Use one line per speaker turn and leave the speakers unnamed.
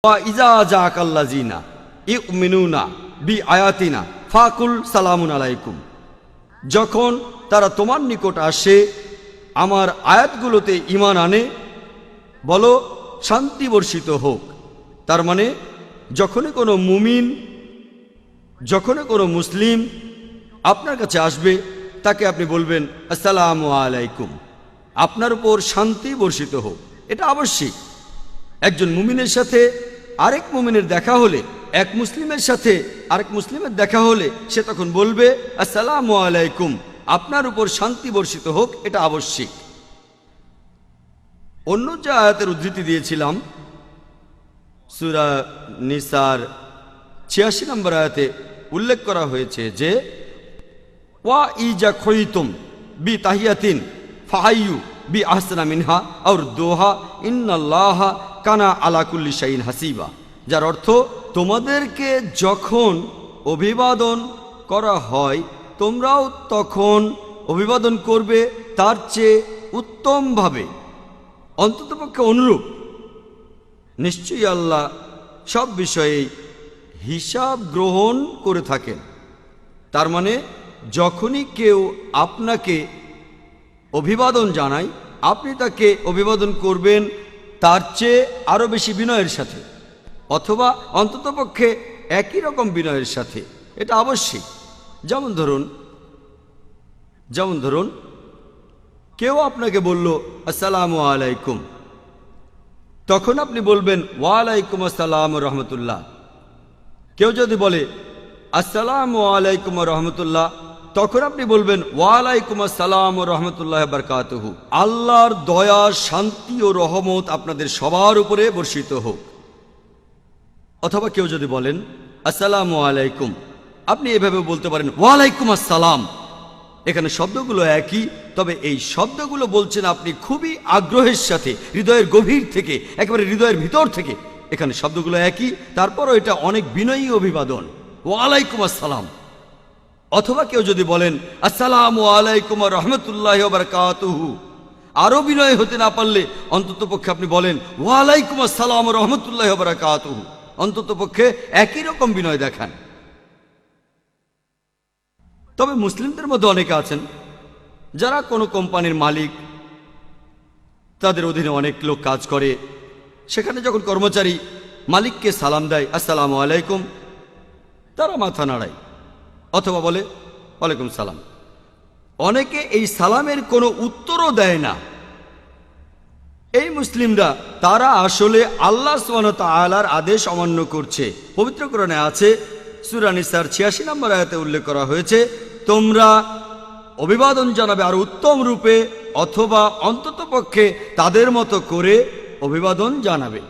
ওয়া ইজা জাকাল্লাযিনা ইউমিনুনা বিআয়াতিনা ফাকুল সালামুন আলাইকুম। যখন তারা তোমার নিকট আসে আমার আয়াতগুলোতে ঈমান আনে বলো শান্তি বর্ষিত হোক। তার মানে যখনই কোনো মুমিন যখনই কোনো মুসলিম আপনার কাছে আসবে তাকে আপনি বলবেন আসসালামু আলাইকুম, আপনার উপর শান্তি বর্ষিত হোক। এটা আবশ্যিক। একজন মুমিনের সাথে আরেক মুমিনের দেখা হলে, এক মুসলিমের সাথে আরেক মুসলিমের দেখা হলে সে তখন বলবে আসসালামু আলাইকুম, আপনার উপর শান্তি বর্ষিত হোক। এটা আবশ্যিক। অন্য যে আয়াতের উদ্ধৃতি দিয়েছিলাম সূরা নিসার ৮৬ নম্বর আয়াতে উল্লেখ করা হয়েছে যে ওয়া ইজা খয়তুম বি তাহিয়াতিন ফাহাইয়ু বি আহসানা মিনহা আর দোহা ইন্নাল্লাহা কানা আলা কুল্লি শাইইন হাসিবা, যার অর্থ তোমাদেরকে যখন অভিবাদন করা হয় তোমরাও তখন অভিবাদন করবে তার চেয়ে উত্তমভাবে, অন্ততপক্ষে অনুরূপ। নিশ্চয়ই আল্লাহ সব বিষয়েই হিসাব গ্রহণ করে থাকেন। তার মানে যখনই কেউ আপনাকে অভিবাদন জানায় আপনি তাকে অভিবাদন করবেন তার চেয়ে আরও বেশি বিনয়ের সাথে, অথবা অন্ততপক্ষে একই রকম বিনয়ের সাথে। এটা আবশ্যিক। যেমন ধরুন কেউ আপনাকে বলল আসসালামু আলাইকুম, তখন আপনি বলবেন ওয়ালাইকুম আসসালাম রহমতুল্লাহ। কেউ যদি বলে আসসালামু আলাইকুম রহমতুল্লাহ, তখন আপনি বলবেন ওয়ালাইকুম আসসালাম রহমতুল্লাহ বারকাতুহু, আল্লাহর দয়া শান্তি ও রহমত আপনাদের সবার উপরে বর্ষিত হোক। অথবা কেউ যদি বলেন আসসালামু আলাইকুম, আপনি এভাবে বলতে পারেন ওয়ালাইকুম আসসালাম। এখানে শব্দগুলো একই, তবে এই শব্দগুলো বলছেন আপনি খুবই আগ্রহের সাথে, হৃদয়ের গভীর থেকে, একেবারে হৃদয়ের ভিতর থেকে। এখানে শব্দগুলো একই, তারপরও এটা অনেক বিনয়ী অভিবাদন, ওয়ালাইকুম আসসালাম। অথবা কেউ যদি বলেন আসসালামু আলাইকুম রহমতুল্লাহ বারকাতুহু, আরো বিনয় হতে না পারলে অন্ততপক্ষে আপনি বলেন ওয়ালাইকুম আসসালাম রহমতুল্লাহ বারকাতুহু, অন্ততপক্ষে একই রকম বিনয় দেখান। তবে মুসলিমদের মধ্যে অনেকে আছেন যারা কোনো কোম্পানির মালিক, তাদের অধীনে অনেক লোক কাজ করে, সেখানে যখন কর্মচারী মালিককে সালাম দেয় আসসালামু আলাইকুম, তারা মাথা নাড়ায় অথবা বলে ওয়ালাইকুম সালাম। অনেকে এই সালামের কোনো উত্তরও দেয় না। এই মুসলিমরা তারা আসলে আল্লাহ সুবহানাহু ওয়া তাআলার আদেশ অমান্য করছে। পবিত্র কোরআনে আছে সূরা নিসার ৮৬ নম্বর আয়াতে উল্লেখ করা হয়েছে তোমরা অভিবাদন জানাবে আর উত্তম রূপে, অথবা অন্ততপক্ষে তাদের মতো করে অভিবাদন জানাবে।